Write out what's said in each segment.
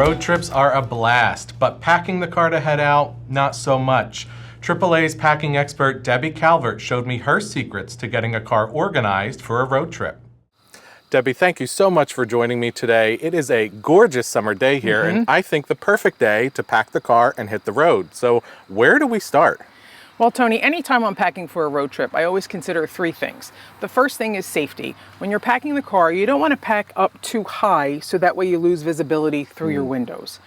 Road trips are a blast, but packing the car to head out, not so much. AAA's packing expert Debbie Calvert showed me her secrets to getting a car organized for a road trip. Debbie, thank you so much for joining me today. It is a gorgeous summer day here, and I think the perfect day to pack the car and hit the road. So where do we start? Well, Tony, anytime I'm packing for a road trip, I always consider three things. The first thing is safety. When you're packing the car, you don't want to pack up too high so that way you lose visibility through your windows.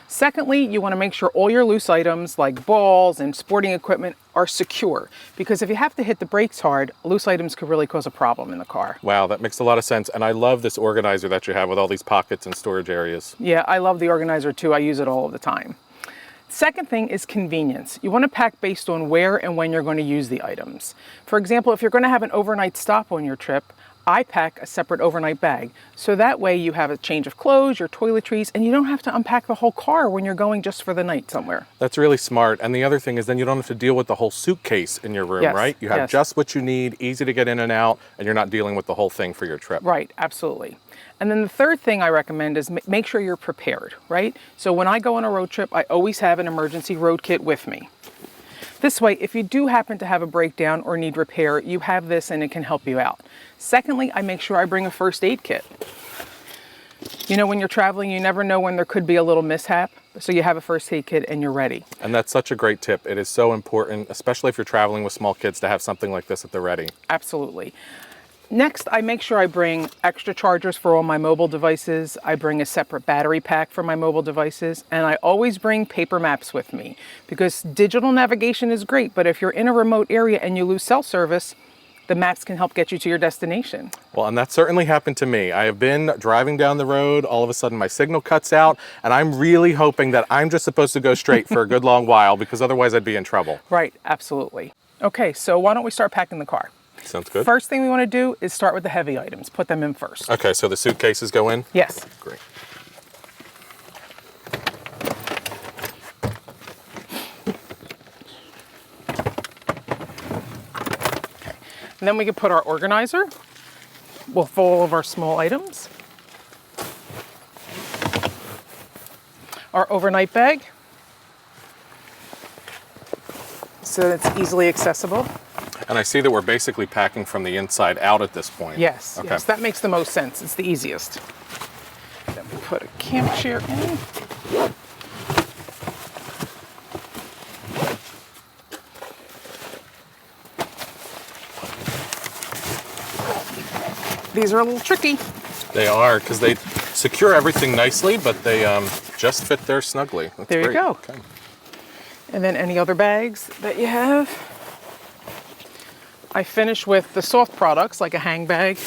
Secondly, you want to make sure all your loose items like balls and sporting equipment are secure, because if you have to hit the brakes hard, loose items could really cause a problem in the car. Wow, that makes a lot of sense. And I love this organizer that you have with all these pockets and storage areas. Yeah, I love the organizer too. I use it all of the time. Second thing is convenience. You want to pack based on where and when you're going to use the items. For example, if you're going to have an overnight stop on your trip, I pack a separate overnight bag. So that way you have a change of clothes, your toiletries, and you don't have to unpack the whole car when you're going just for the night somewhere. That's really smart. And the other thing is then you don't have to deal with the whole suitcase in your room, right? You have just what you need, easy to get in and out, and you're not dealing with the whole thing for your trip. Right, absolutely. And then the third thing I recommend is make sure you're prepared, right? So when I go on a road trip, I always have an emergency road kit with me. This way, if you do happen to have a breakdown or need repair, you have this and it can help you out. Secondly, I make sure I bring a first aid kit. You know, when you're traveling, you never know when there could be a little mishap. So you have a first aid kit and you're ready. And that's such a great tip. It is so important, especially if you're traveling with small kids, to have something like this at the ready. Absolutely. Next, I make sure I bring extra chargers for all my mobile devices. I bring a separate battery pack for my mobile devices. And I always bring paper maps with me, because digital navigation is great, but if you're in a remote area and you lose cell service, the maps can help get you to your destination. Well, and that certainly happened to me. I have been driving down the road, all of a sudden my signal cuts out, and I'm really hoping that I'm just supposed to go straight for a good long while, because otherwise I'd be in trouble. Right, absolutely. Okay, so why don't we start packing the car? Sounds good. First thing we want to do is start with the heavy items. Put them in first. Okay, so the suitcases go in? Yes. Great. Okay. And then we can put our organizer with all of our small items. Our overnight bag, so it's easily accessible. And I see that we're basically packing from the inside out at this point. Yes, okay. Yes, that makes the most sense. It's the easiest. Then we put a camp chair in. These are a little tricky. They are, because they secure everything nicely, but they just fit there snugly. That's there you great. go. Okay. And then any other bags that you have. I finish with the soft products, like a hang bag.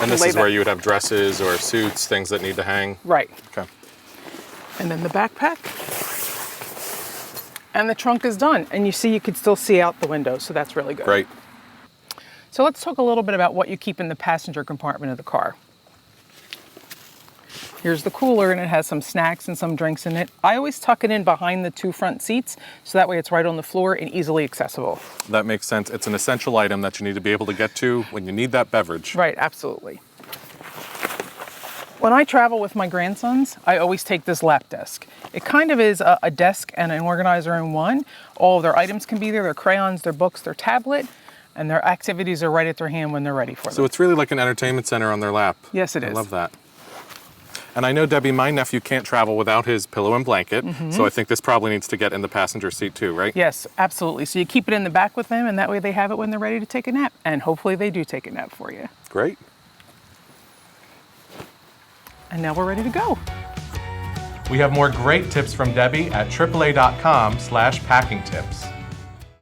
And this is where you would have dresses or suits, things that need to hang? Right. Okay. And then the backpack. And the trunk is done. And you see, you can still see out the window, so that's really good. Great. So let's talk a little bit about what you keep in the passenger compartment of the car. Here's the cooler, and it has some snacks and some drinks in it. I always tuck it in behind the two front seats, so that way it's right on the floor and easily accessible. That makes sense. It's an essential item that you need to be able to get to when you need that beverage. Right, absolutely. When I travel with my grandsons, I always take this lap desk. It kind of is a desk and an organizer in one. All of their items can be there, their crayons, their books, their tablet, and their activities are right at their hand when they're ready for them. So it's really like an entertainment center on their lap. Yes, it is. I love that. And I know, Debbie, my nephew can't travel without his pillow and blanket, so I think this probably needs to get in the passenger seat too, right? Yes, absolutely. So you keep it in the back with them, and that way they have it when they're ready to take a nap. And hopefully they do take a nap for you. Great. And now we're ready to go. We have more great tips from Debbie at AAA.com/packingtips.